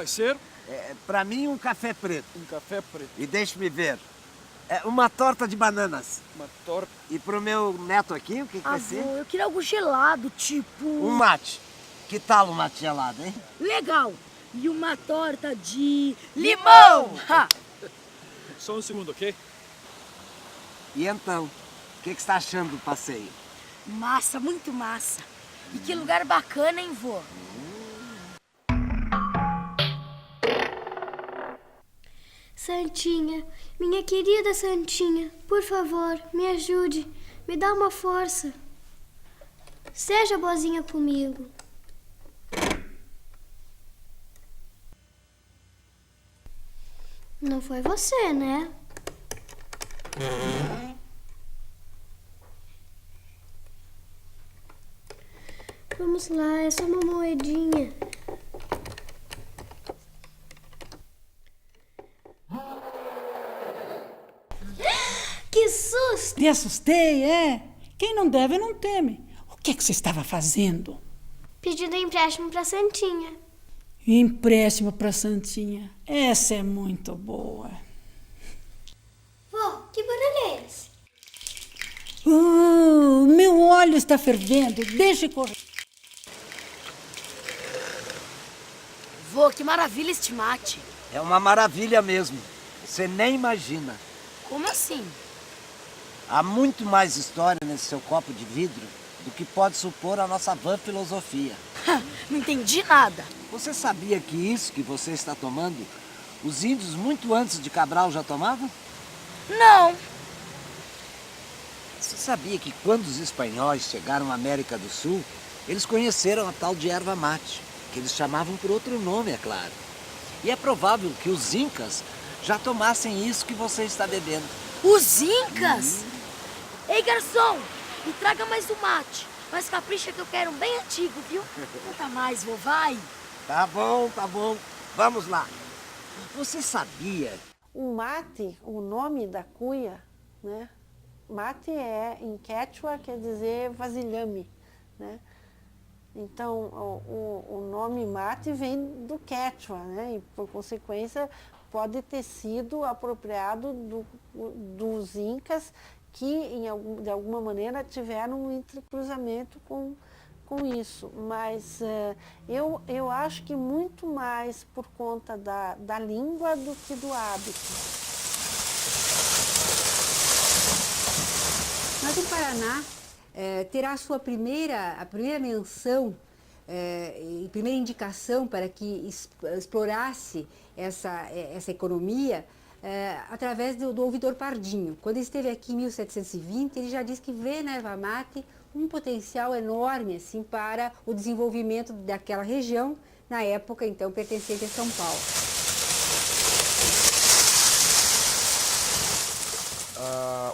vai ser? Para mim, um café preto. Um café preto. E deixe-me ver. Uma torta de bananas. Uma torta. E pro meu neto aqui, o que vai Avô, ser? eu queria algo gelado, tipo... Um mate. Que tal um mate gelado, hein? Legal! E uma torta de... limão! Ha! Só um segundo, ok? E então, o que você está achando do passeio? Massa, muito massa. E que lugar bacana, hein, vô? Santinha, minha querida Santinha, por favor, me ajude, me dá uma força. Seja boazinha comigo. Não foi você, né? Vamos lá, é só uma moedinha. Que susto! Te assustei, é? Quem não deve, não teme. O que você estava fazendo? Pedindo empréstimo pra Santinha. Empréstimo para Santinha. Essa é muito boa. Vô, que barulho é esse? Meu óleo está fervendo. Deixe correr. Vô, que maravilha este mate. É uma maravilha mesmo. Você nem imagina. Como assim? Há muito mais história nesse seu copo de vidro do que pode supor a nossa vã filosofia. Não entendi nada. Você sabia que isso que você está tomando, os índios muito antes de Cabral já tomavam? Não. Você sabia que quando os espanhóis chegaram à América do Sul, eles conheceram a tal de erva mate, que eles chamavam por outro nome, é claro. E é provável que os incas já tomassem isso que você está bebendo. Os incas? Ei, garçom, me traga mais um mate. Mas capricha que eu quero um bem antigo, viu? Conta mais, vô, vai. Tá bom, tá bom. Vamos lá. Você sabia? O mate, o nome da cuia, né? Mate em quechua quer dizer vasilhame, né? Então, o nome mate vem do quechua, né? E, por consequência, pode ter sido apropriado dos incas que, de alguma maneira, tiveram um entrecruzamento com isso. Mas eu acho que muito mais por conta da língua do que do hábito. Mas o Paraná terá a primeira menção e primeira indicação para que explorasse essa economia através do ouvidor Pardinho. Quando ele esteve aqui em 1720, ele já disse que vê na erva mate um potencial enorme assim, para o desenvolvimento daquela região, na época então pertencente a São Paulo.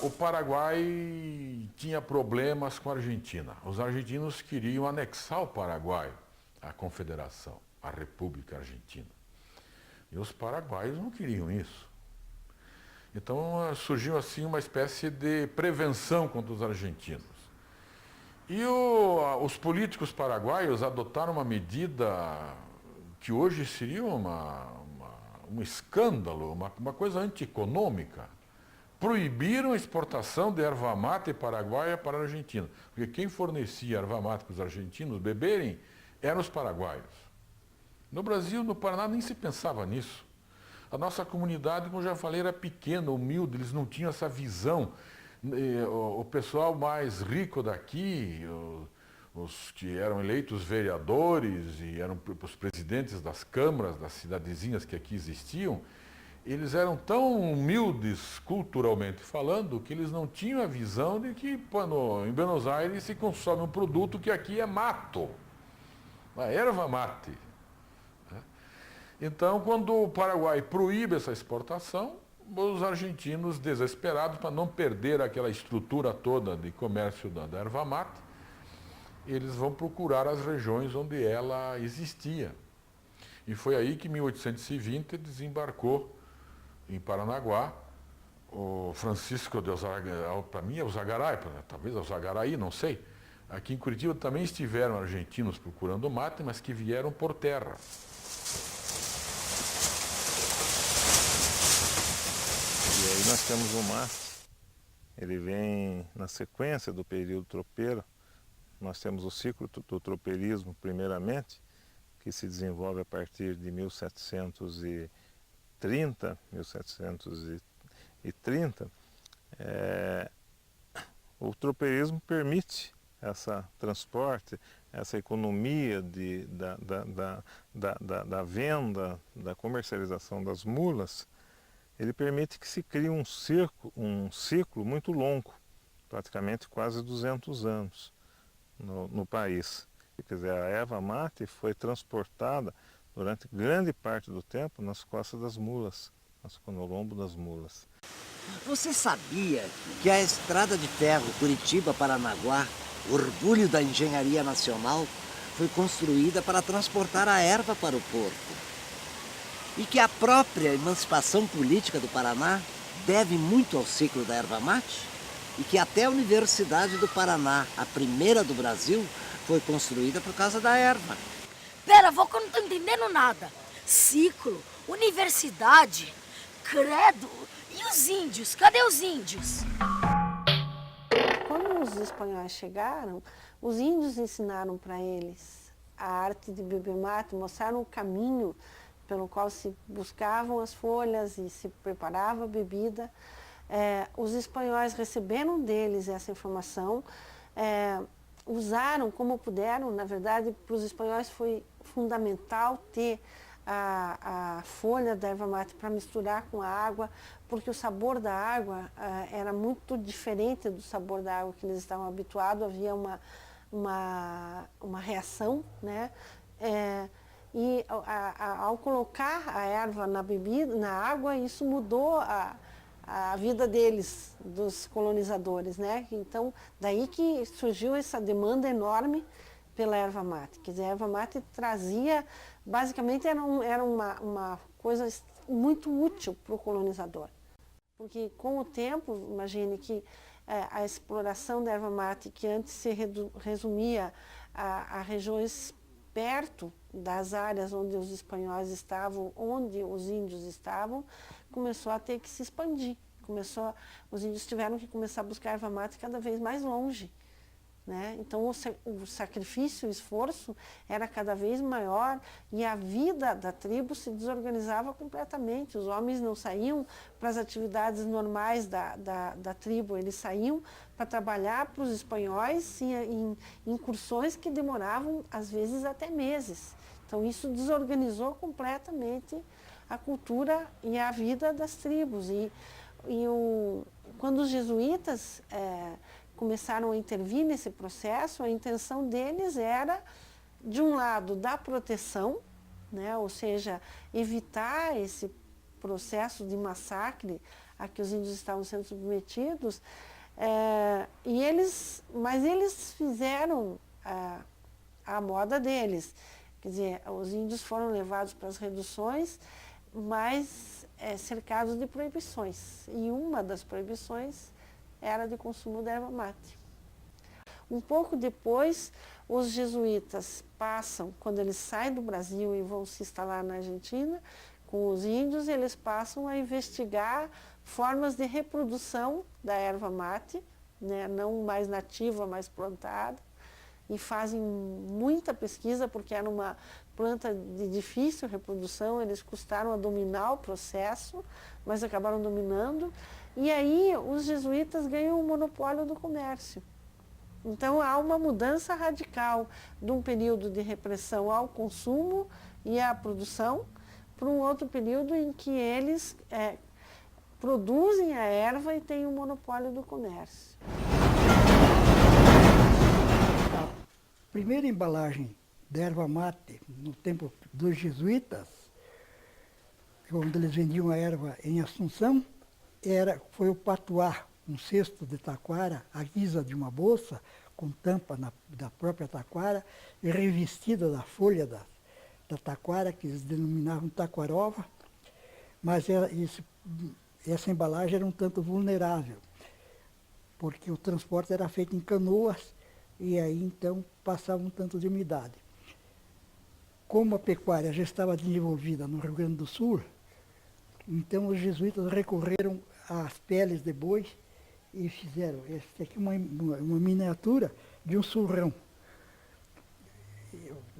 O Paraguai tinha problemas com a Argentina. Os argentinos queriam anexar o Paraguai à Confederação, à República Argentina. E os paraguaios não queriam isso. Então surgiu assim uma espécie de prevenção contra os argentinos. E os políticos paraguaios adotaram uma medida que hoje seria um escândalo, uma coisa antieconômica. Proibiram a exportação de erva mate paraguaia para a Argentina. Porque quem fornecia erva mate para os argentinos beberem eram os paraguaios. No Brasil, no Paraná, nem se pensava nisso. A nossa comunidade, como já falei, era pequena, humilde, eles não tinham essa visão. O pessoal mais rico daqui, os que eram eleitos vereadores e eram os presidentes das câmaras, das cidadezinhas que aqui existiam, eles eram tão humildes culturalmente falando que eles não tinham a visão de que em Buenos Aires se consome um produto que aqui é mato, a erva mate. Então, quando o Paraguai proíbe essa exportação, os argentinos, desesperados para não perder aquela estrutura toda de comércio da erva mate, eles vão procurar as regiões onde ela existia. E foi aí que, em 1820, desembarcou em Paranaguá o Francisco de Alzagaray, para mim é Alzagaray, talvez Alzagaray, não sei. Aqui em Curitiba também estiveram argentinos procurando mate, mas que vieram por terra. Aí nós temos o mate, ele vem na sequência do período tropeiro. Nós temos o ciclo do tropeirismo, primeiramente, que se desenvolve a partir de 1730. O tropeirismo permite esse transporte, essa economia da venda, da comercialização das mulas. Ele permite que se crie um ciclo muito longo, praticamente quase 200 anos no país. Quer dizer, a erva mate foi transportada durante grande parte do tempo nas costas das mulas, no lombo das mulas. Você sabia que a estrada de ferro Curitiba-Paranaguá, orgulho da engenharia nacional, foi construída para transportar a erva para o porto? E que a própria emancipação política do Paraná deve muito ao ciclo da erva mate? E que até a Universidade do Paraná, a primeira do Brasil, foi construída por causa da erva. Pera, avó, que eu não tô entendendo nada. Ciclo, universidade, credo. E os índios? Cadê os índios? Quando os espanhóis chegaram, os índios ensinaram para eles a arte de beber mate, mostraram o caminho pelo qual se buscavam as folhas e se preparava a bebida. Os espanhóis receberam deles essa informação, usaram como puderam. Na verdade, para os espanhóis foi fundamental ter a folha da erva mate para misturar com a água, porque o sabor da água era muito diferente do sabor da água que eles estavam habituados. Havia uma reação, né? E ao colocar a erva na bebida, na água, isso mudou a vida deles, dos colonizadores, né? Então, daí que surgiu essa demanda enorme pela erva mate. Quer dizer, a erva mate trazia, basicamente era uma coisa muito útil para o colonizador. Porque com o tempo, imagine que a exploração da erva mate, que antes se resumia a regiões perto das áreas onde os espanhóis estavam, onde os índios estavam, começou a ter que se expandir. Os índios tiveram que começar a buscar erva mate cada vez mais longe, né? Então o sacrifício, o esforço era cada vez maior e a vida da tribo se desorganizava completamente. Os homens não saíam para as atividades normais da tribo, eles saíam para trabalhar para os espanhóis em incursões que demoravam às vezes até meses. Então isso desorganizou completamente a cultura e a vida das tribos. Quando os jesuítas começaram a intervir nesse processo, a intenção deles era, de um lado, dar proteção, né? Ou seja, evitar esse processo de massacre a que os índios estavam sendo submetidos, mas eles fizeram a moda deles. Quer dizer, os índios foram levados para as reduções, mas cercados de proibições. E uma das proibições era de consumo da erva mate. Um pouco depois, os jesuítas passam, quando eles saem do Brasil e vão se instalar na Argentina, com os índios, eles passam a investigar formas de reprodução da erva mate, né, não mais nativa, mais plantada, e fazem muita pesquisa, porque era uma planta de difícil reprodução. Eles custaram a dominar o processo, mas acabaram dominando. E aí os jesuítas ganham o monopólio do comércio. Então há uma mudança radical de um período de repressão ao consumo e à produção para um outro período em que eles produzem a erva e têm o monopólio do comércio. A primeira embalagem da erva mate, no tempo dos jesuítas, onde eles vendiam a erva em Assunção, foi o patuá, um cesto de taquara, à guisa de uma bolsa, com tampa da própria taquara, e revestida da folha da taquara, que eles denominavam taquarova, mas essa embalagem era um tanto vulnerável, porque o transporte era feito em canoas, e aí então passava um tanto de umidade. Como a pecuária já estava desenvolvida no Rio Grande do Sul, então os jesuítas recorreram as peles de boi e fizeram esse aqui uma miniatura de um surrão.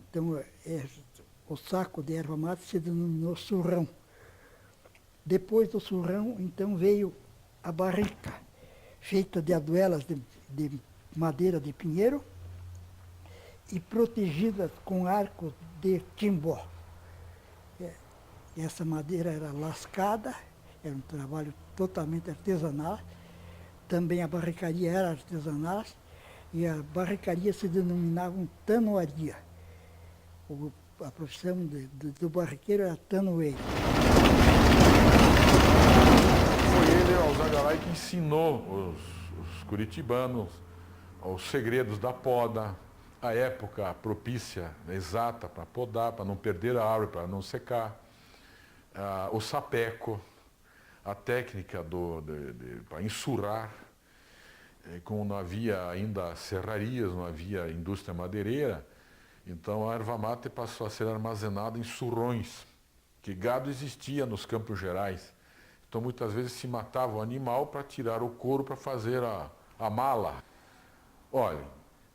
Então, o saco de erva mate se denominou surrão. Depois do surrão, então, veio a barrica, feita de aduelas de madeira de pinheiro e protegidas com arcos de timbó. Essa madeira era lascada, era um trabalho totalmente artesanal. Também a barricaria era artesanal e a barricaria se denominava tanoaria. A profissão do barriqueiro era tanoeiro. Foi ele, Alzagalay, que ensinou os curitibanos os segredos da poda, a época propícia, exata para podar, para não perder a árvore, para não secar, o sapeco, a técnica para ensurrar. Como não havia ainda serrarias, não havia indústria madeireira, então a erva mate passou a ser armazenada em surrões, que gado existia nos Campos Gerais. Então muitas vezes se matava o animal para tirar o couro para fazer a mala. Olha,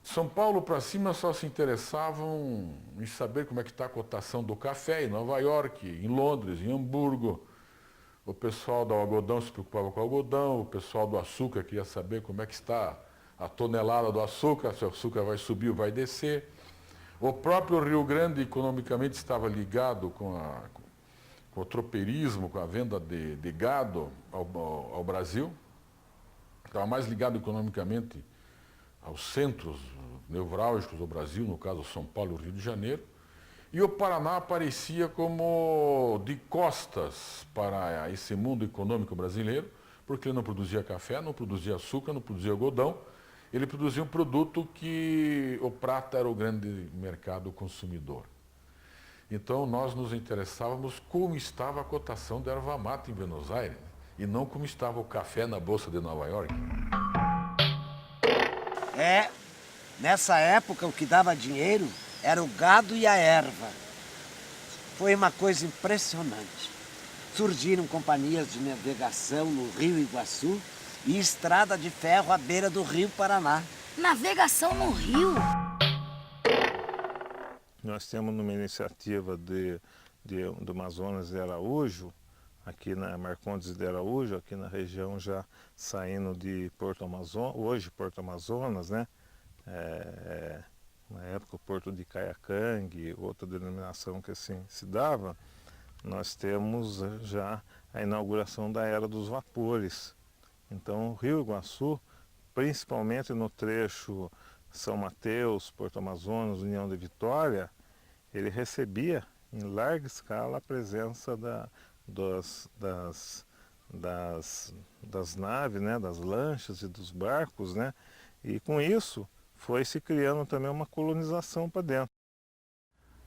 São Paulo para cima só se interessavam em saber como é que está a cotação do café em Nova York, em Londres, em Hamburgo. O pessoal do algodão se preocupava com o algodão, o pessoal do açúcar queria saber como é que está a tonelada do açúcar, se o açúcar vai subir ou vai descer. O próprio Rio Grande economicamente estava ligado com o tropeirismo, com a venda de gado ao Brasil. Estava mais ligado economicamente aos centros nevrálgicos do Brasil, no caso São Paulo e Rio de Janeiro. E o Paraná aparecia como de costas para esse mundo econômico brasileiro, porque ele não produzia café, não produzia açúcar, não produzia algodão. Ele produzia um produto que o prata era o grande mercado consumidor. Então nós nos interessávamos como estava a cotação da erva mate em Buenos Aires, e não como estava o café na Bolsa de Nova York. Nessa época o que dava dinheiro era o gado e a erva. Foi uma coisa impressionante. Surgiram companhias de navegação no Rio Iguaçu e estrada de ferro à beira do Rio Paraná. Navegação no rio? Nós temos uma iniciativa do Amazonas de Araújo, aqui na Marcondes de Araújo, aqui na região já saindo de Porto Amazonas, hoje Porto Amazonas, né? Na época o Porto de Caiacangue, outra denominação que assim se dava, nós temos já a inauguração da Era dos Vapores. Então o Rio Iguaçu, principalmente no trecho São Mateus, Porto Amazonas, União de Vitória, ele recebia em larga escala a presença das naves, né, das lanchas e dos barcos, né, e com isso foi se criando também uma colonização para dentro.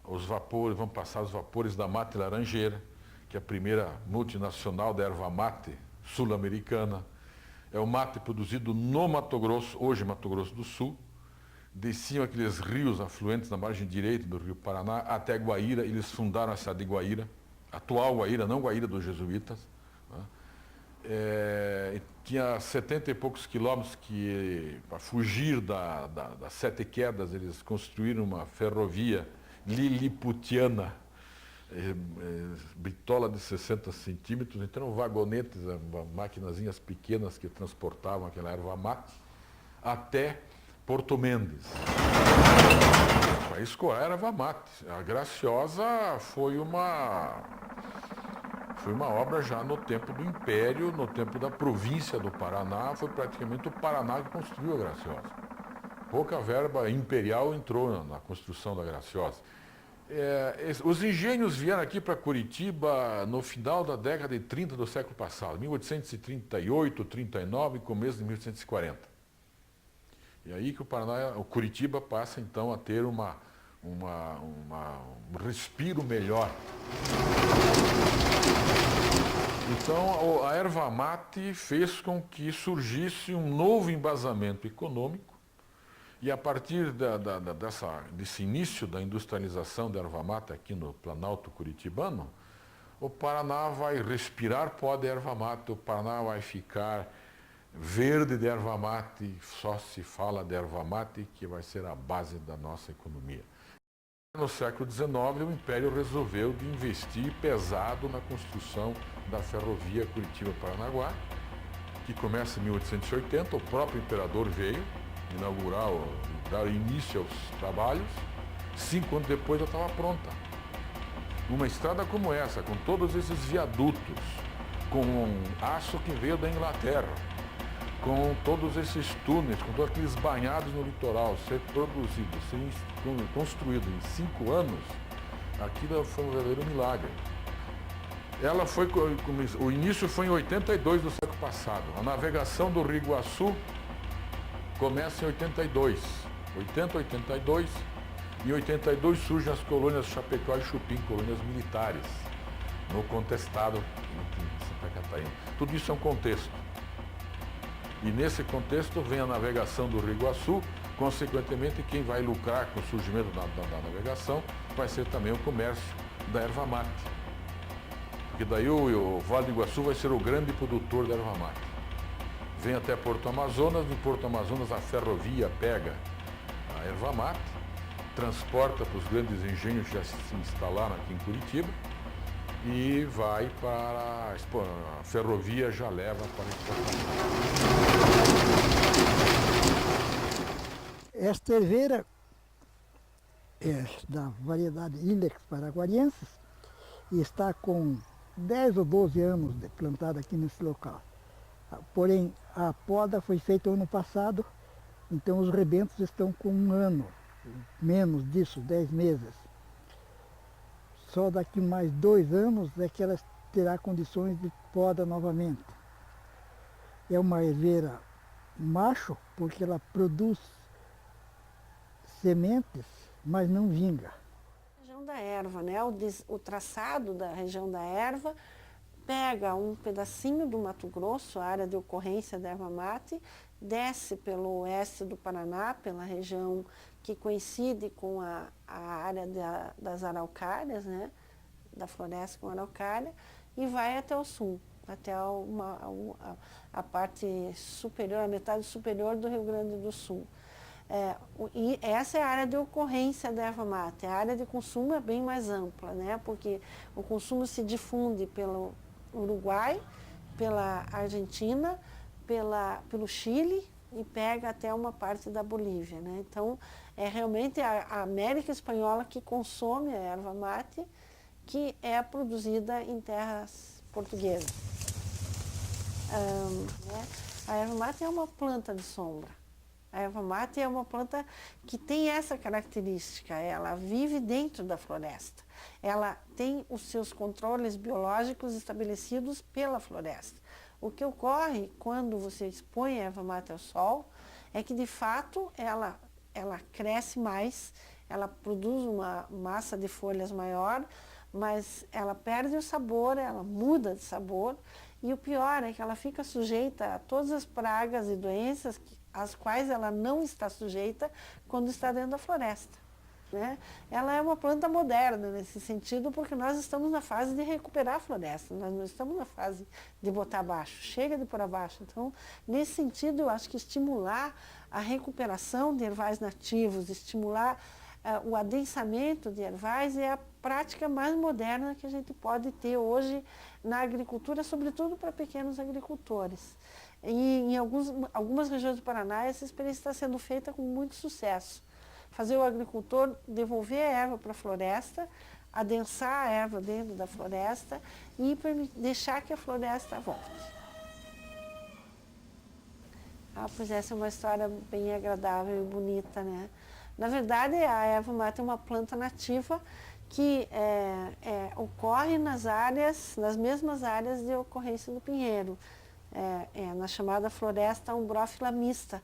Os vapores, vão passar os vapores da Mate Laranjeira, que é a primeira multinacional da erva mate sul-americana. É o mate produzido no Mato Grosso, hoje Mato Grosso do Sul. Desciam aqueles rios afluentes na margem direita do Rio Paraná até Guaíra. Eles fundaram a cidade de Guaíra, atual Guaíra, não Guaíra dos jesuítas. Tinha 70 e poucos quilômetros que, para fugir das Sete Quedas, eles construíram uma ferrovia liliputiana, bitola de 60 centímetros, então vagonetes, maquinazinhas pequenas que transportavam aquela erva mate até Porto Mendes. Para escoar a erva mate. A Graciosa foi uma obra já no tempo do Império, no tempo da província do Paraná, foi praticamente o Paraná que construiu a Graciosa. Pouca verba imperial entrou na construção da Graciosa. Os engenhos vieram aqui para Curitiba no final da década de 30 do século passado, 1838, 39 e começo de 1840. E aí que o Curitiba passa então a ter um respiro melhor. Então a erva mate fez com que surgisse um novo embasamento econômico. E a partir desse início da industrialização da erva mate aqui no Planalto Curitibano, o Paraná vai respirar pó de erva mate, o Paraná vai ficar verde de erva mate, só se fala de erva mate, que vai ser a base da nossa economia. No século XIX, o Império resolveu de investir pesado na construção da ferrovia Curitiba-Paranaguá, que começa em 1880, o próprio imperador veio inaugurar, dar início aos trabalhos, 5 anos depois já estava pronta. Uma estrada como essa, com todos esses viadutos, com aço que veio da Inglaterra, com todos esses túneis, com todos aqueles banhados no litoral, ser produzido, ser construído em 5 anos, aquilo foi um verdadeiro milagre. O início foi em 82 do século passado. A navegação do Rio Iguaçu começa em 82. 82. Em 82 surgem as colônias Chapecó e Chupim, colônias militares, no contestado em Santa Catarina. Tudo isso é um contexto. E nesse contexto vem a navegação do Rio Iguaçu, consequentemente quem vai lucrar com o surgimento da navegação vai ser também o comércio da erva mate. Porque daí o Vale do Iguaçu vai ser o grande produtor da erva mate. Vem até Porto Amazonas, em Porto Amazonas a ferrovia pega a erva mate, transporta para os grandes engenhos que já se instalaram aqui em Curitiba e vai para a ferrovia já leva para a exportação. Esta herveira é da variedade Ilex paraguariensis e está com 10 ou 12 anos de plantada aqui nesse local. Porém, a poda foi feita ano passado, então os rebentos estão com 1 ano, menos disso, 10 meses. Só daqui mais 2 anos é que ela terá condições de poda novamente. É uma herveira macho, porque ela produz sementes, mas não vinga. Região da erva, né? O traçado da região da erva pega um pedacinho do Mato Grosso, a área de ocorrência da erva mate, desce pelo oeste do Paraná, pela região que coincide com a área das araucárias, né? Da floresta com araucária, e vai até o sul, até a parte superior, a metade superior do Rio Grande do Sul. E essa é a área de ocorrência da erva mate. A área de consumo é bem mais ampla, né? Porque o consumo se difunde pelo Uruguai, pela Argentina, pelo Chile e pega até uma parte da Bolívia, né? Então, é realmente a América Espanhola que consome a erva mate, que é produzida em terras portuguesas. A erva mate é uma planta de sombra. A erva mate é uma planta que tem essa característica, ela vive dentro da floresta. Ela tem os seus controles biológicos estabelecidos pela floresta. O que ocorre quando você expõe a erva mate ao sol é que, de fato, ela cresce mais, ela produz uma massa de folhas maior, mas ela perde o sabor, ela muda de sabor, e o pior é que ela fica sujeita a todas as pragas e doenças às quais ela não está sujeita quando está dentro da floresta, né? Ela é uma planta moderna nesse sentido, porque nós estamos na fase de recuperar a floresta, nós não estamos na fase de botar abaixo, chega de pôr abaixo. Então, nesse sentido, eu acho que estimular a recuperação de ervais nativos, estimular o adensamento de ervais é a prática mais moderna que a gente pode ter hoje na agricultura, sobretudo para pequenos agricultores. E em algumas regiões do Paraná, essa experiência está sendo feita com muito sucesso. Fazer o agricultor devolver a erva para a floresta, adensar a erva dentro da floresta e deixar que a floresta volte. Pois essa é uma história bem agradável e bonita, né? Na verdade, a erva mate é uma planta nativa que ocorre nas mesmas áreas de ocorrência do pinheiro. Na chamada floresta umbrófila mista,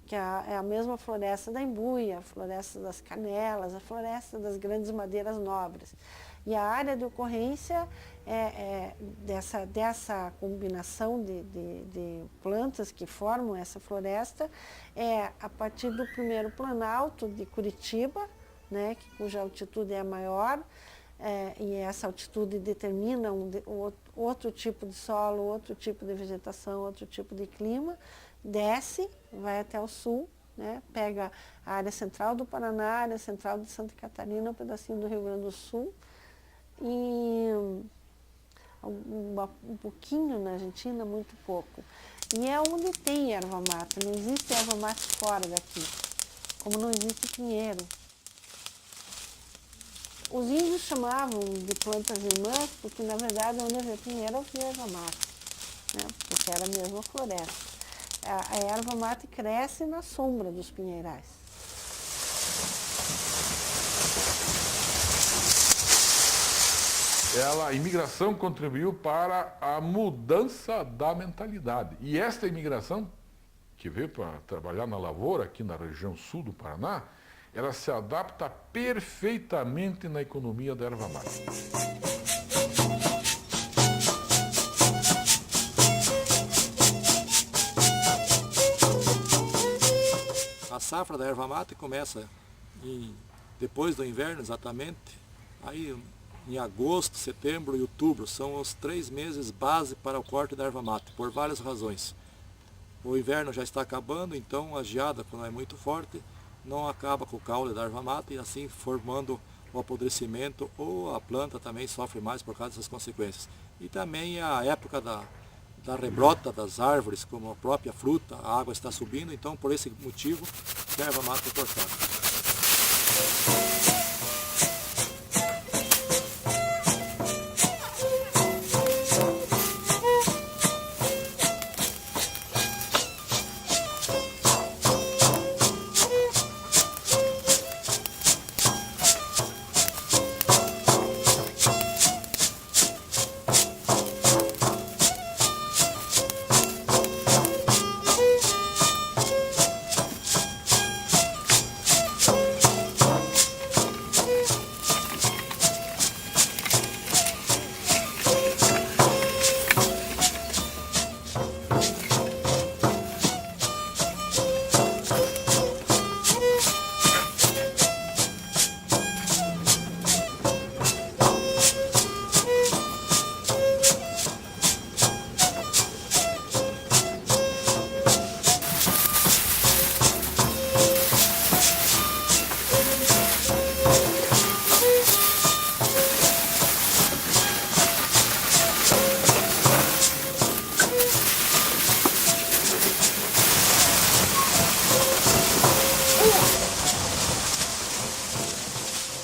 que é a mesma floresta da embuia, a floresta das canelas, a floresta das grandes madeiras nobres. E a área de ocorrência dessa combinação de plantas que formam essa floresta é a partir do primeiro planalto de Curitiba, né, cuja altitude é maior, e essa altitude determina outro tipo de solo, outro tipo de vegetação, outro tipo de clima, desce, vai até o sul, né? Pega a área central do Paraná, a área central de Santa Catarina, um pedacinho do Rio Grande do Sul, e um pouquinho na Argentina, muito pouco. E é onde tem erva mate, não existe erva mate fora daqui, como não existe pinheiro. Os índios chamavam de plantas irmãs porque, na verdade, onde havia pinheiro havia erva mate, né? Porque era a mesma floresta. A erva mate cresce na sombra dos pinheirais. A imigração contribuiu para a mudança da mentalidade. E esta imigração, que veio para trabalhar na lavoura, aqui na região sul do Paraná, ela se adapta perfeitamente na economia da erva mate. A safra da erva mate começa depois do inverno, exatamente. Aí em agosto, setembro e outubro são os 3 meses base para o corte da erva mate, por várias razões. O inverno já está acabando, então a geada, quando é muito forte, não acaba com o caule da erva mate e assim formando o apodrecimento, ou a planta também sofre mais por causa dessas consequências. E também a época da rebrota das árvores, como a própria fruta, a água está subindo, então por esse motivo que a erva mate é cortada.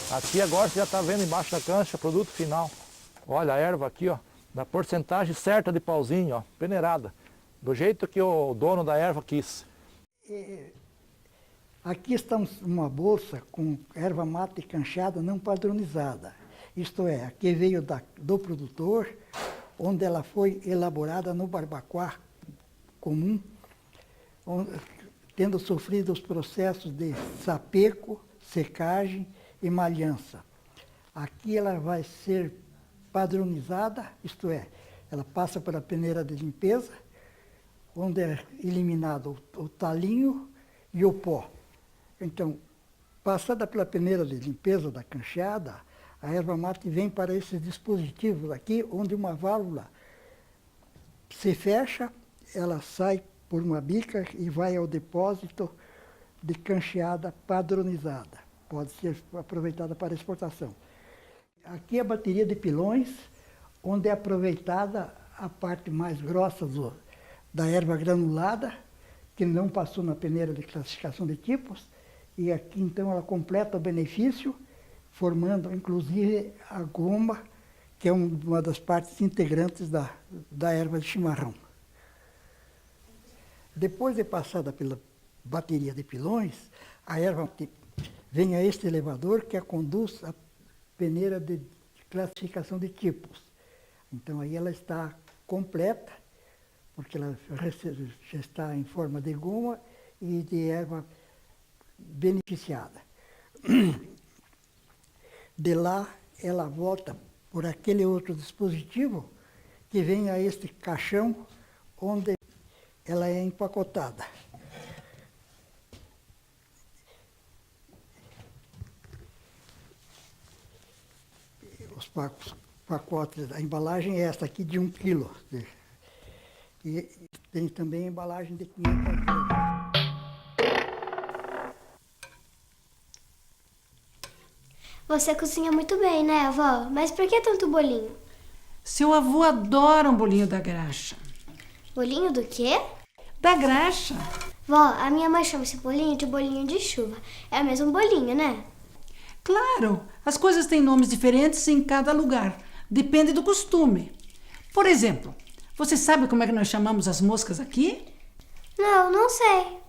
Aqui agora você já está vendo embaixo da cancha, produto final. Olha a erva aqui, ó, da porcentagem certa de pauzinho, ó, peneirada. Do jeito que o dono da erva quis. Aqui está uma bolsa com erva mate canchada não padronizada. Isto é, aqui veio do produtor, onde ela foi elaborada no barbacoa comum, tendo sofrido os processos de sapeco, secagem e malhança. Aqui ela vai ser padronizada, isto é, ela passa pela peneira de limpeza, onde é eliminado o talinho e o pó. Então, passada pela peneira de limpeza da canchada, a erva mate vem para esses dispositivos aqui, onde uma válvula se fecha, ela sai por uma bica e vai ao depósito de cancheada padronizada. Pode ser aproveitada para exportação. Aqui é a bateria de pilões, onde é aproveitada a parte mais grossa da erva granulada, que não passou na peneira de classificação de tipos, e aqui então ela completa o benefício, formando inclusive a goma, que é uma das partes integrantes da erva de chimarrão. Depois de passada pela bateria de pilões, a erva vem a este elevador que a conduz à peneira de classificação de tipos. Então aí ela está completa, porque ela já está em forma de goma e de erva beneficiada. De lá ela volta por aquele outro dispositivo que vem a este caixão onde ela é empacotada. pacotes, a embalagem é essa aqui de 1 quilo. E tem também a embalagem de 500 gramas. Você cozinha muito bem, né, avó? Mas por que tanto bolinho? Seu avô adora um bolinho da graxa. Bolinho do quê? Da graxa. Vó, a minha mãe chama esse bolinho de bolinho de chuva. É o mesmo bolinho, né? Claro, as coisas têm nomes diferentes em cada lugar. Depende do costume. Por exemplo, você sabe como é que nós chamamos as moscas aqui? Não, não sei.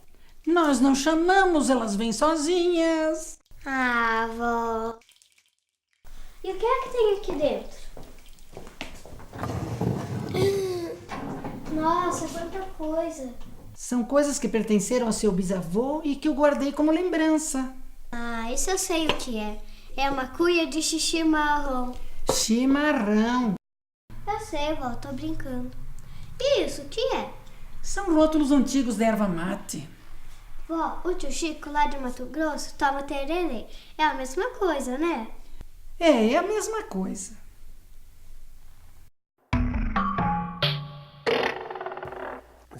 Nós não chamamos, elas vêm sozinhas. Ah, vó. E o que é que tem aqui dentro? Nossa, quanta coisa. São coisas que pertenceram ao seu bisavô e que eu guardei como lembrança. Ah, isso eu sei o que é. É uma cuia de chimarrão. Chimarrão. Eu sei, vó, tô brincando. E isso, o que é? São rótulos antigos da erva mate. Vó, o tio Chico lá de Mato Grosso toma tererê. É a mesma coisa, né? É a mesma coisa.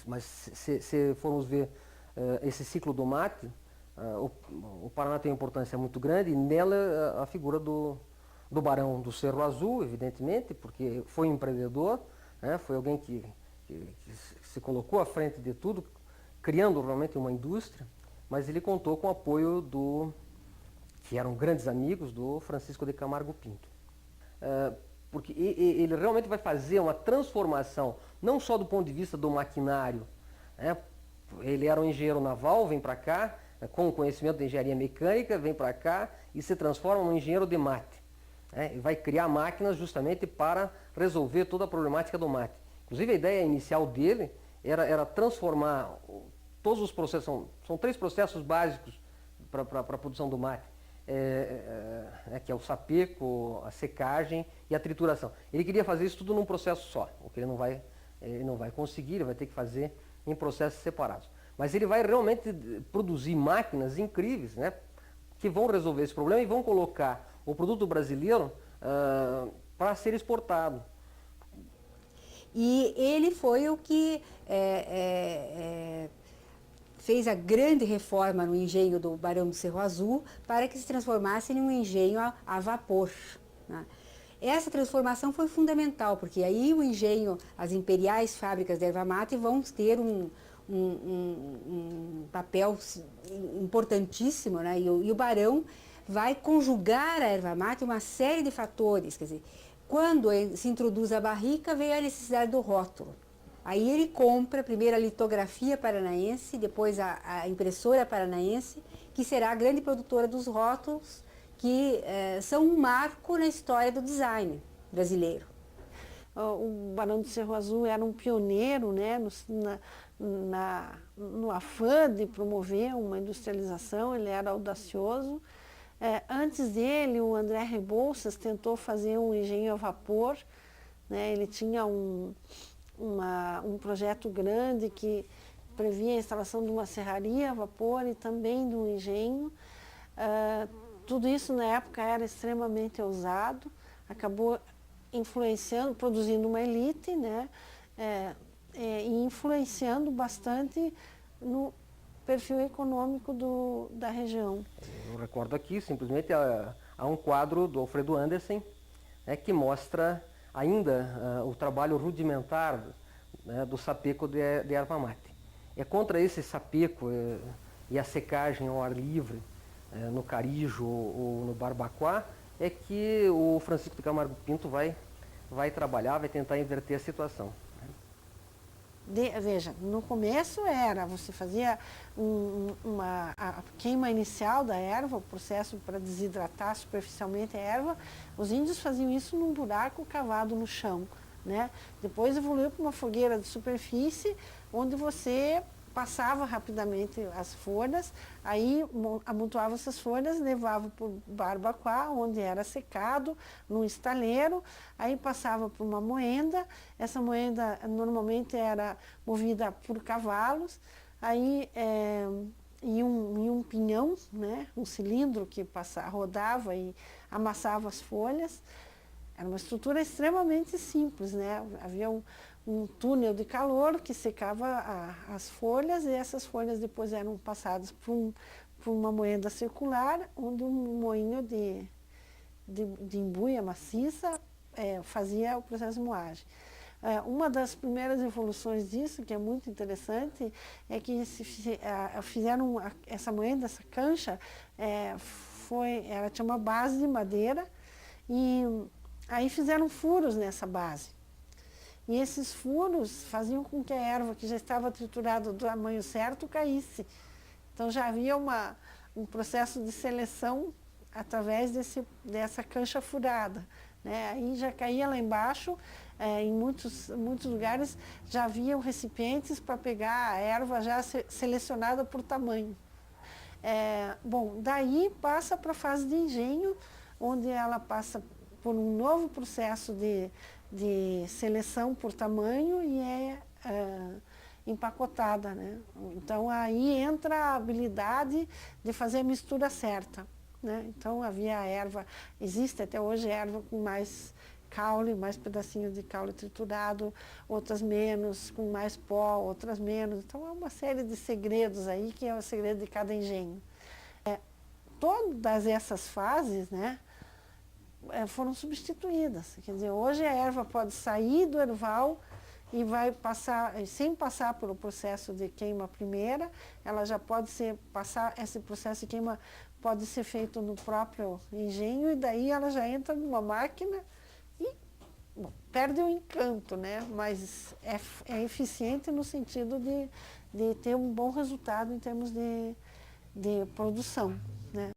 Mas se formos ver esse ciclo do mate, o Paraná tem uma importância muito grande e nela a figura do Barão do Cerro Azul, evidentemente, porque foi um empreendedor, né, foi alguém que se colocou à frente de tudo, criando realmente uma indústria, mas ele contou com o apoio que eram grandes amigos do Francisco de Camargo Pinto. Porque ele realmente vai fazer uma transformação, não só do ponto de vista do maquinário, né? Ele era um engenheiro naval, vem para cá, com o conhecimento de engenharia mecânica, vem para cá e se transforma num engenheiro de mate. Né? E vai criar máquinas justamente para resolver toda a problemática do mate. Inclusive a ideia inicial dele era transformar todos os processos, são 3 processos básicos para a produção do mate. Que é o sapeco, a secagem e a trituração. Ele queria fazer isso tudo num processo só, o que ele não vai conseguir, ele vai ter que fazer em processos separados. Mas ele vai realmente produzir máquinas incríveis, né, que vão resolver esse problema e vão colocar o produto brasileiro para ser exportado. E ele foi o que fez a grande reforma no engenho do Barão do Cerro Azul para que se transformasse em um engenho a vapor. Né? Essa transformação foi fundamental, porque aí o engenho, as imperiais fábricas de erva mate vão ter um papel importantíssimo, né? E o Barão vai conjugar a erva mate uma série de fatores. Quer dizer, quando se introduz a barrica, veio a necessidade do rótulo. Aí ele compra primeiro a litografia paranaense, depois a impressora paranaense, que será a grande produtora dos rótulos, que são um marco na história do design brasileiro. O Barão do Cerro Azul era um pioneiro, né, no afã de promover uma industrialização, ele era audacioso. Antes dele, o André Rebouças tentou fazer um engenho a vapor, né, ele tinha um projeto grande que previa a instalação de uma serraria a vapor e também de um engenho. Tudo isso na época era extremamente ousado, acabou influenciando, produzindo uma elite, né, e influenciando bastante no perfil econômico da região. Eu recordo aqui, simplesmente, há um quadro do Alfredo Andersen, né, que mostra ainda o trabalho rudimentar, né, do sapeco de erva mate. É contra esse sapeco e a secagem ao ar livre, no Carijo ou no Barbacoa, é que o Francisco de Camargo Pinto vai trabalhar, vai tentar inverter a situação. Veja, no começo você fazia a queima inicial da erva, o processo para desidratar superficialmente a erva. Os índios faziam isso num buraco cavado no chão, né? Depois evoluiu para uma fogueira de superfície, onde você passava rapidamente as folhas, aí amontoava essas folhas, levava para o Barbacoa, onde era secado, num estaleiro, aí passava por uma moenda, essa moenda normalmente era movida por cavalos, aí em um pinhão, né, um cilindro que rodava e amassava as folhas. Era uma estrutura extremamente simples, né? Havia um túnel de calor que secava as folhas e essas folhas depois eram passadas por uma moenda circular, onde um moinho de embuia maciça fazia o processo de moagem. Uma das primeiras evoluções disso, que é muito interessante, é que fizeram essa moenda, essa cancha, ela tinha uma base de madeira e aí fizeram furos nessa base. E esses furos faziam com que a erva que já estava triturada do tamanho certo caísse. Então já havia um processo de seleção através dessa cancha furada, né? Aí já caía lá embaixo, em muitos lugares já haviam recipientes para pegar a erva já selecionada por tamanho. Bom, daí passa para a fase de engenho, onde ela passa por um novo processo de seleção por tamanho e empacotada, né? Então aí entra a habilidade de fazer a mistura certa, né? Então havia a erva, existe até hoje erva com mais caule, mais pedacinhos de caule triturado, outras menos, com mais pó, outras menos. Então é uma série de segredos aí, que é o segredo de cada engenho. Todas essas fases, né, foram substituídas. Quer dizer, hoje a erva pode sair do erval e vai passar, sem passar pelo processo de queima primeira, ela já pode esse processo de queima pode ser feito no próprio engenho e daí ela já entra numa máquina e perde o encanto, né? Mas é eficiente no sentido de ter um bom resultado em termos de produção, né?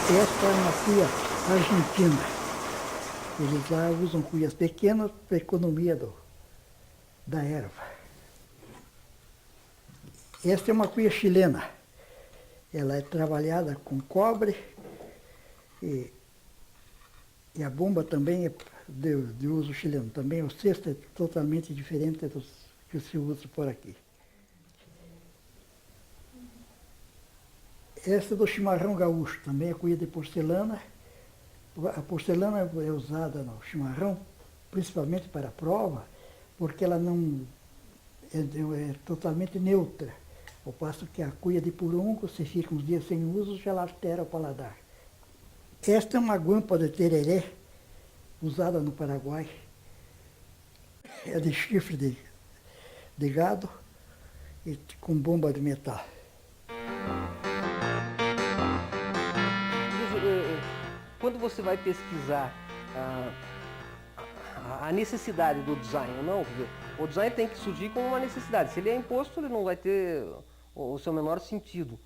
Esta é uma cuia argentina. Eles lá usam cuias pequenas para economia da erva. Esta é uma cuia chilena. Ela é trabalhada com cobre e a bomba também é de uso chileno. Também o cesto é totalmente diferente dos que se usa por aqui. Essa é do chimarrão gaúcho, também é cuia de porcelana. A porcelana é usada no chimarrão, principalmente para a prova, porque ela não é totalmente neutra. Ao passo que a cuia de purungo, se fica uns dias sem uso, já ela altera o paladar. Esta é uma guampa de tereré, usada no Paraguai. É de chifre de gado e com bomba de metal. Quando você vai pesquisar a necessidade do design ou não, o design tem que surgir como uma necessidade. Se ele é imposto, ele não vai ter o seu menor sentido.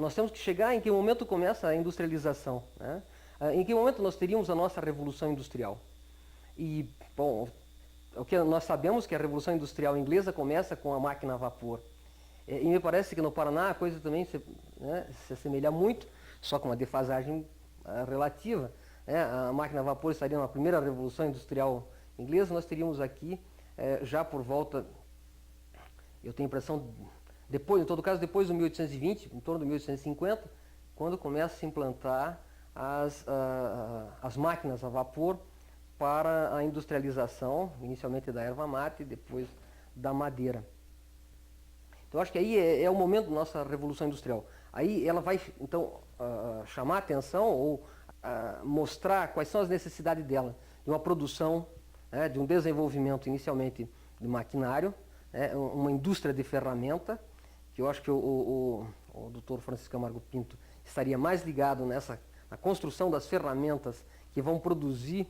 Nós temos que chegar em que momento começa a industrialização, né? Em que momento nós teríamos a nossa revolução industrial. E, bom, o que nós sabemos que a revolução industrial inglesa começa com a máquina a vapor. E me parece que no Paraná a coisa também se assemelha muito, só com uma defasagem relativa, né? A máquina a vapor estaria na primeira revolução industrial inglesa, nós teríamos aqui já por volta, eu tenho a impressão, depois, em todo caso, depois do 1820, em torno de 1850, quando começa a se implantar as máquinas a vapor para a industrialização, inicialmente da erva mate e depois da madeira. Então, acho que aí é o momento da nossa revolução industrial. Aí ela vai, então, chamar a atenção ou mostrar quais são as necessidades dela, de uma produção, de um desenvolvimento inicialmente de maquinário, uma indústria de ferramenta, que eu acho que o Dr. Francisco Camargo Pinto estaria mais ligado na construção das ferramentas que vão produzir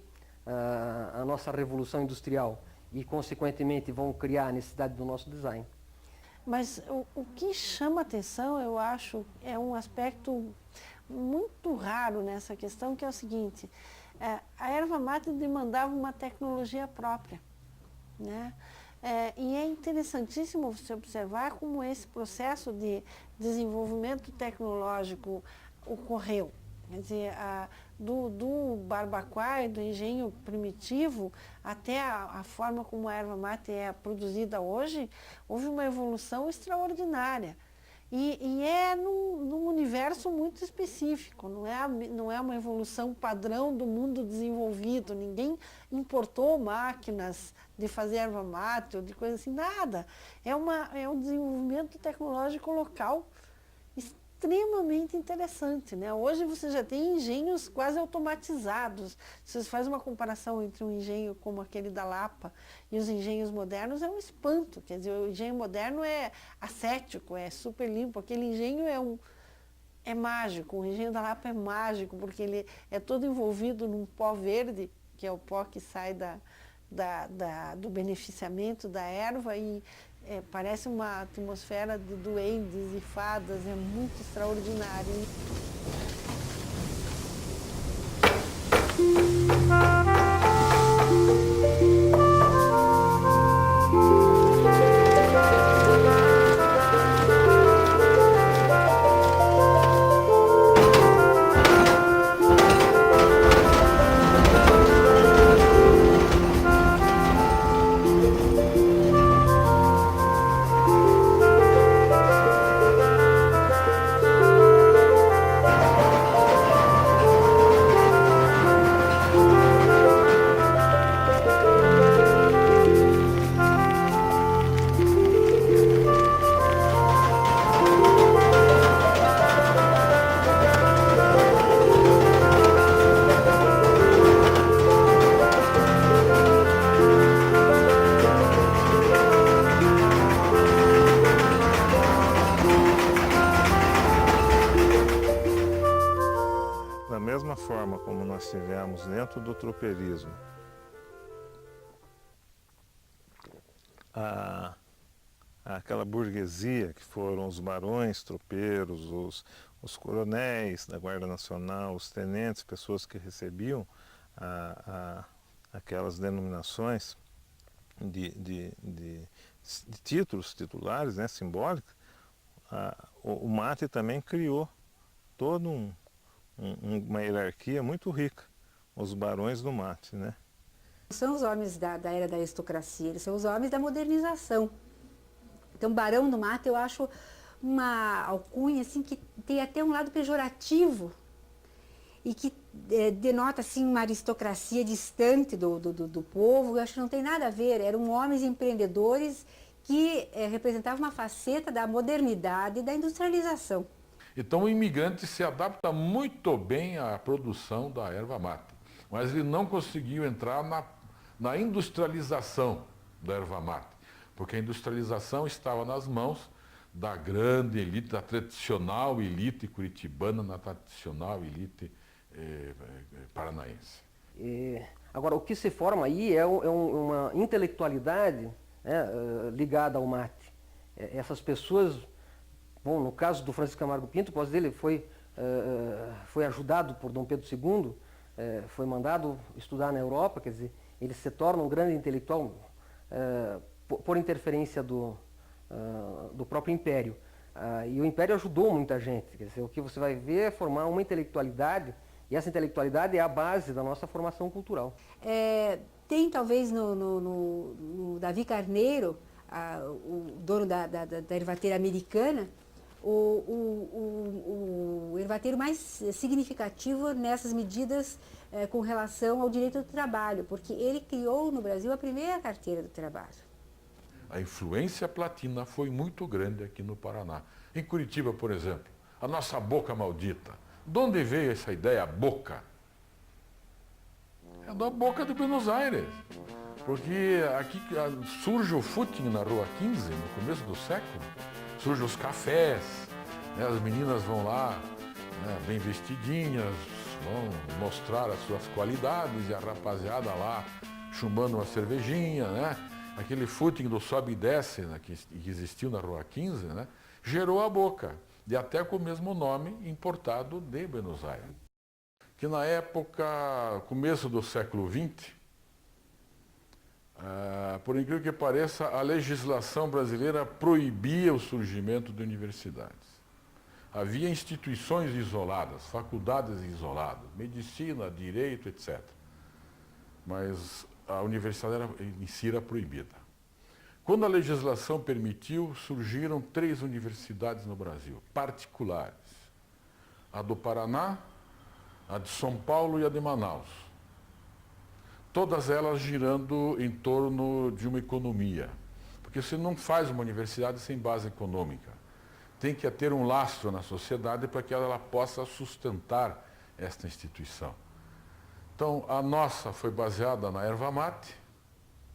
a nossa revolução industrial e, consequentemente, vão criar a necessidade do nosso design. Mas o que chama atenção, eu acho, é um aspecto muito raro nessa questão, que é o seguinte: a erva mate demandava uma tecnologia própria, né? E é interessantíssimo você observar como esse processo de desenvolvimento tecnológico ocorreu. Quer dizer, do barbacoa, do engenho primitivo, até a forma como a erva mate é produzida hoje, houve uma evolução extraordinária. E é num universo muito específico, não é uma evolução padrão do mundo desenvolvido. Ninguém importou máquinas de fazer erva mate ou de coisa assim, nada. É um desenvolvimento tecnológico local extremamente interessante, né? Hoje você já tem engenhos quase automatizados. Se você faz uma comparação entre um engenho como aquele da Lapa e os engenhos modernos, é um espanto. Quer dizer, o engenho moderno é ascético, é super limpo. Aquele engenho é mágico. O engenho da Lapa é mágico, porque ele é todo envolvido num pó verde, que é o pó que sai do beneficiamento da erva, e parece uma atmosfera de duendes e fadas, é muito extraordinário. Da mesma forma como nós tivemos dentro do tropeirismo aquela burguesia que foram os barões tropeiros, os coronéis da Guarda Nacional, os tenentes, pessoas que recebiam aquelas denominações de títulos titulares, né, simbólicos, o mate também criou toda uma hierarquia muito rica, os barões do mate, né? São os homens da era da aristocracia, eles são os homens da modernização. Então, barão do mate, eu acho uma alcunha assim, que tem até um lado pejorativo e que denota assim, uma aristocracia distante do povo. Eu acho que não tem nada a ver, eram homens empreendedores que representavam uma faceta da modernidade e da industrialização. Então o imigrante se adapta muito bem à produção da erva mate, mas ele não conseguiu entrar na industrialização da erva mate, porque a industrialização estava nas mãos da grande elite, da tradicional elite curitibana, na tradicional elite paranaense. Agora, o que se forma aí é uma intelectualidade, né, ligada ao mate. Essas pessoas... Bom, no caso do Francisco Camargo Pinto, o pós dele foi ajudado por Dom Pedro II, foi mandado estudar na Europa, quer dizer, ele se torna um grande intelectual por interferência do próprio Império. E o Império ajudou muita gente, quer dizer, o que você vai ver é formar uma intelectualidade, e essa intelectualidade é a base da nossa formação cultural. Tem talvez no Davi Carneiro, o dono da ervateira americana, o ervateiro mais significativo nessas medidas com relação ao direito do trabalho, porque ele criou no Brasil a primeira carteira do trabalho. A influência platina foi muito grande aqui no Paraná. Em Curitiba, por exemplo, a nossa boca maldita. De onde veio essa ideia boca? é da boca de Buenos Aires. Porque aqui surge o footing na Rua 15, no começo do século. Surgem os cafés, né? As meninas vão lá, né, bem vestidinhas, vão mostrar as suas qualidades e a rapaziada lá chumbando uma cervejinha, né? Aquele footing do sobe e desce, né, que existiu na Rua 15, né, gerou a boca, e até com o mesmo nome importado de Buenos Aires. Que na época, começo do século XX, por incrível que pareça, a legislação brasileira proibia o surgimento de universidades. Havia instituições isoladas, faculdades isoladas, medicina, direito, etc. Mas a universidade em si era proibida. Quando a legislação permitiu, surgiram 3 universidades no Brasil, particulares. A do Paraná, a de São Paulo e a de Manaus. Todas elas girando em torno de uma economia. Porque você não faz uma universidade sem base econômica. Tem que ter um lastro na sociedade para que ela possa sustentar esta instituição. Então, a nossa foi baseada na erva mate,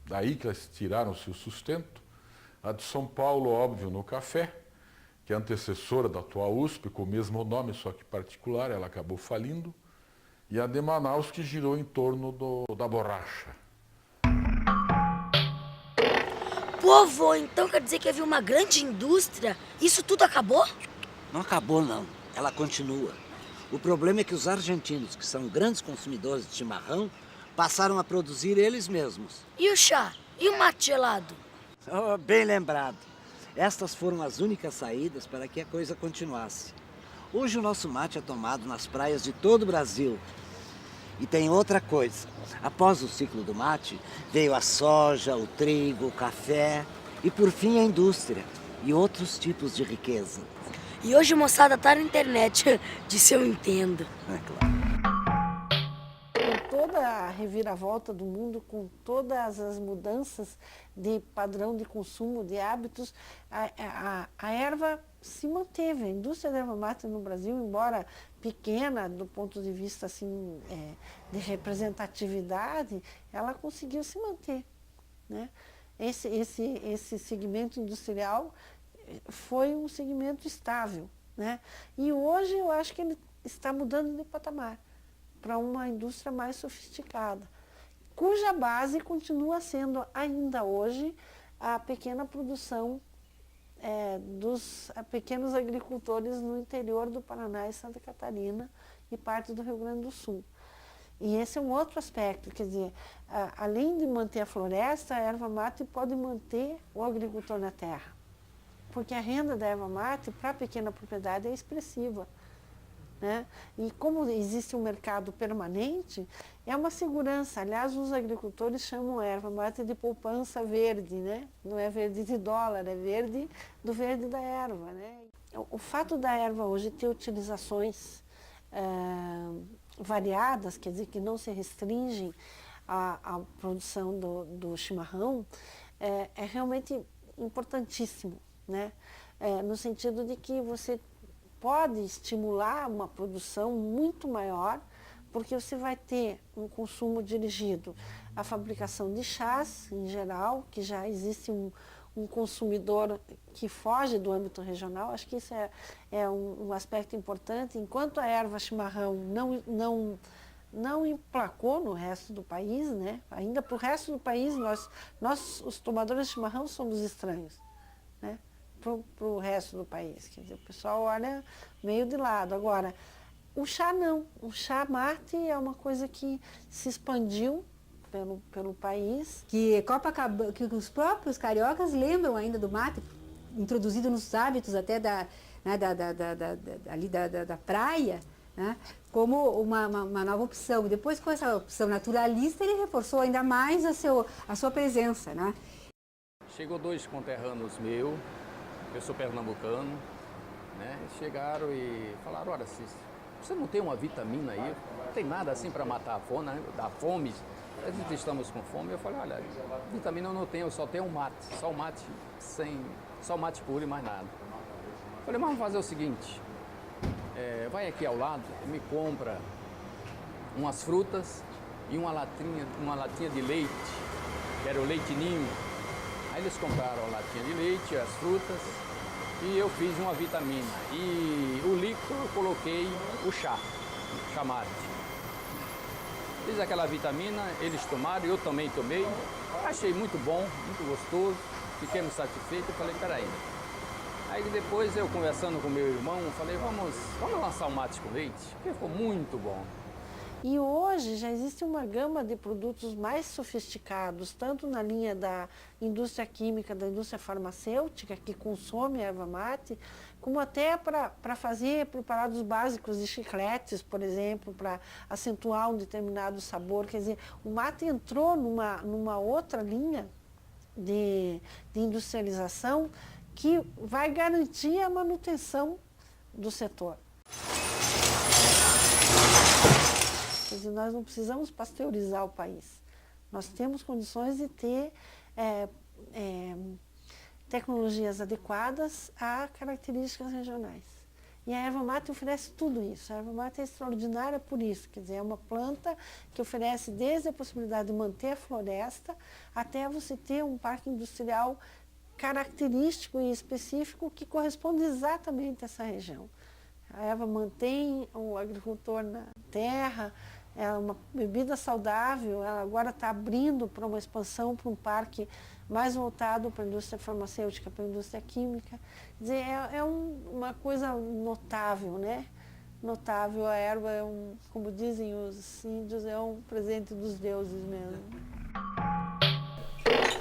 daí que elas tiraram o seu sustento. A de São Paulo, óbvio, no café, que é antecessora da atual USP, com o mesmo nome, só que particular, ela acabou falindo. E a de Manaus, que girou em torno da borracha. Pô, vô, então quer dizer que havia uma grande indústria? Isso tudo acabou? Não acabou, não. Ela continua. O problema é que os argentinos, que são grandes consumidores de chimarrão, passaram a produzir eles mesmos. E o chá? E o mate gelado? Oh, bem lembrado. Estas foram as únicas saídas para que a coisa continuasse. Hoje o nosso mate é tomado nas praias de todo o Brasil. E tem outra coisa. Após o ciclo do mate, veio a soja, o trigo, o café e, por fim, a indústria e outros tipos de riqueza. E hoje a moçada tá na internet, disso eu entendo. É claro. Com toda a reviravolta do mundo, com todas as mudanças de padrão de consumo, de hábitos, a erva se manteve. A indústria da erva mate no Brasil, embora pequena do ponto de vista assim, de representatividade, ela conseguiu se manter, né? Esse segmento industrial foi um segmento estável, né? E hoje eu acho que ele está mudando de patamar para uma indústria mais sofisticada, cuja base continua sendo ainda hoje a pequena produção dos pequenos agricultores no interior do Paraná e Santa Catarina e parte do Rio Grande do Sul. E esse é um outro aspecto, quer dizer, além de manter a floresta, a erva mate pode manter o agricultor na terra, porque a renda da erva mate para a pequena propriedade é expressiva, né? E como existe um mercado permanente, é uma segurança. Aliás, os agricultores chamam a erva mate de poupança verde, né? Não é verde de dólar, é verde do verde da erva, né? O fato da erva hoje ter utilizações variadas, quer dizer, que não se restringem à produção do chimarrão, é realmente importantíssimo, né? No sentido de que você pode estimular uma produção muito maior, porque você vai ter um consumo dirigido à fabricação de chás, em geral, que já existe um consumidor que foge do âmbito regional. Acho que isso é um aspecto importante. Enquanto a erva chimarrão não emplacou no resto do país, né? Ainda para o resto do país, nós, os tomadores de chimarrão, somos estranhos, né? Para o resto do país. Quer dizer, o pessoal olha meio de lado. Agora, o chá não. O chá mate é uma coisa que se expandiu pelo país. Que os próprios cariocas lembram ainda do mate, introduzido nos hábitos até da praia, né, como uma nova opção. E depois, com essa opção naturalista, ele reforçou ainda mais a sua presença, né? Chegou 2 conterrâneos meus, eu sou pernambucano, né? Chegaram e falaram, olha, você não tem uma vitamina aí? Não tem nada assim para matar a fome, né? Da fome? A gente estamos com fome. Eu falei, olha, vitamina eu não tenho, eu só tenho mate. Só o mate puro e mais nada. Eu falei, mas vamos fazer o seguinte, vai aqui ao lado e me compra umas frutas e uma latinha de leite, que era o leite ninho. Aí eles compraram a latinha de leite, as frutas, e eu fiz uma vitamina. E o líquido eu coloquei o chá mate. Fiz aquela vitamina, eles tomaram, eu também tomei. Achei muito bom, muito gostoso, fiquemos satisfeitos. Eu falei, peraí. Aí depois eu conversando com meu irmão, falei, vamos lançar o mate com leite, porque ficou muito bom. E hoje já existe uma gama de produtos mais sofisticados, tanto na linha da indústria química, da indústria farmacêutica, que consome a erva mate, como até para fazer preparados básicos de chicletes, por exemplo, para acentuar um determinado sabor. Quer dizer, o mate entrou numa outra linha de industrialização que vai garantir a manutenção do setor. Quer dizer, nós não precisamos pasteurizar o país. Nós temos condições de ter tecnologias adequadas a características regionais. E a erva mate oferece tudo isso. A erva mate é extraordinária por isso. Quer dizer, é uma planta que oferece desde a possibilidade de manter a floresta até você ter um parque industrial característico e específico que corresponde exatamente a essa região. A erva mantém o agricultor na terra, é uma bebida saudável, ela agora está abrindo para uma expansão, para um parque mais voltado para a indústria farmacêutica, para a indústria química. Quer dizer, uma coisa notável, né? Notável, a erva como dizem os índios, é um presente dos deuses mesmo.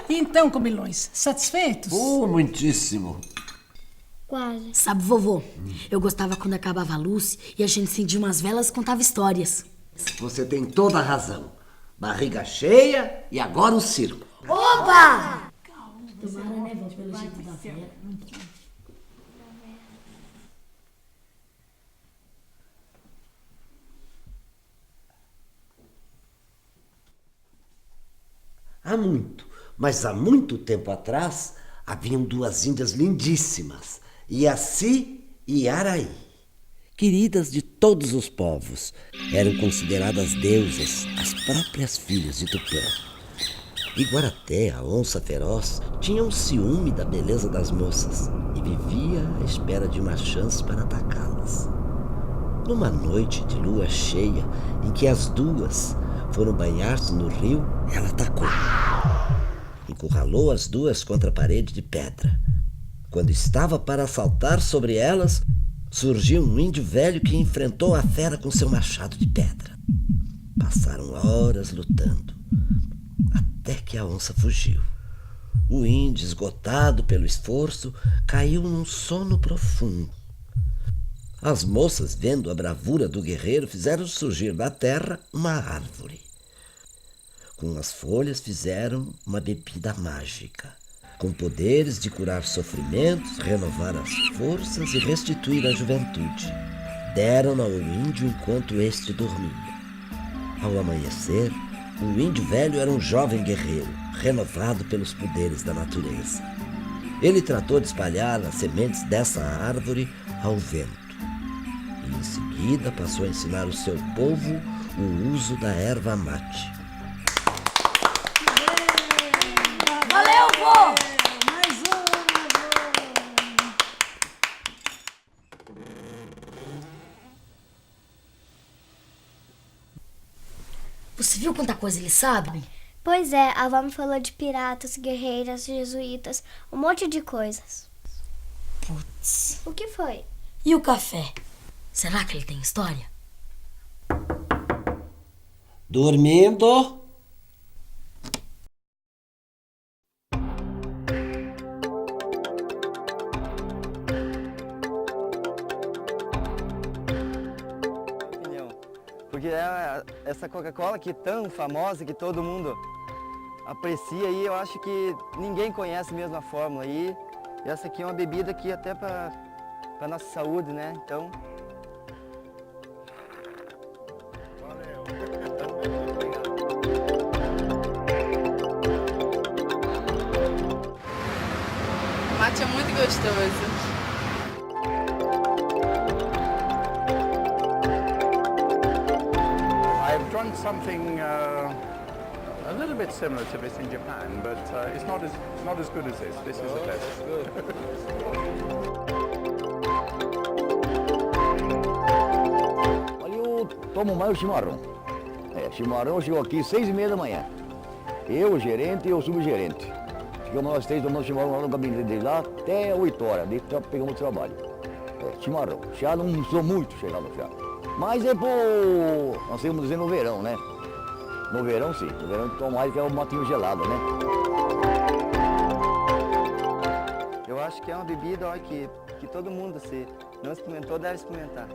Então, comilões, satisfeitos? Muitíssimo. Quase. Sabe, vovô, eu gostava quando acabava a luz e a gente acendia umas velas e contava histórias. Você tem toda a razão. Barriga cheia e agora o circo. Opa! Tomara, né, vó, pelo jeito da fera. Há muito, mas há muito tempo atrás, haviam duas índias lindíssimas, Iaci e Araí. Queridas de todos os povos, eram consideradas deusas, as próprias filhas de Tupã. Iguaraté, a onça feroz, tinha um ciúme da beleza das moças e vivia à espera de uma chance para atacá-las. Numa noite de lua cheia, em que as duas foram banhar-se no rio, ela atacou. Encurralou as duas contra a parede de pedra. Quando estava para saltar sobre elas, surgiu um índio velho que enfrentou a fera com seu machado de pedra. Passaram horas lutando, até que a onça fugiu. O índio, esgotado pelo esforço, caiu num sono profundo. As moças, vendo a bravura do guerreiro, fizeram surgir da terra uma árvore. Com as folhas fizeram uma bebida mágica, com poderes de curar sofrimentos, renovar as forças e restituir a juventude. Deram-na ao índio enquanto este dormia. Ao amanhecer, o índio velho era um jovem guerreiro, renovado pelos poderes da natureza. Ele tratou de espalhar as sementes dessa árvore ao vento. E em seguida passou a ensinar o seu povo o uso da erva mate. Valeu, vô! Você viu quanta coisa eles sabem? Pois é, a avó me falou de piratas, guerreiras, jesuítas, um monte de coisas. Putz. O que foi? E o café? Será que ele tem história? Dormindo? Porque é essa Coca-Cola que é tão famosa, que todo mundo aprecia, e eu acho que ninguém conhece mesmo a fórmula. E essa aqui é uma bebida que até para a nossa saúde, né? Então... Valeu! O mate é muito gostoso. drunk something a little bit similar to this in Japan, but it's not as good as this. This is the best. Olha, eu tomo mais o chimarrão. Chimarrão chegou aqui às 6h30 da manhã. Eu, o gerente e o subgerente. Ficamos nós três tomando chimarrão lá no gabinete dele lá até 8 horas. Daí pegamos o trabalho. Chimarrão. Chá não sou muito chegado no chá. Mas é nós temos dizer no verão, né? No verão sim. No verão toma mais que é o matinho gelado, né? Eu acho que é uma bebida ó, que todo mundo, se não experimentou, deve experimentar.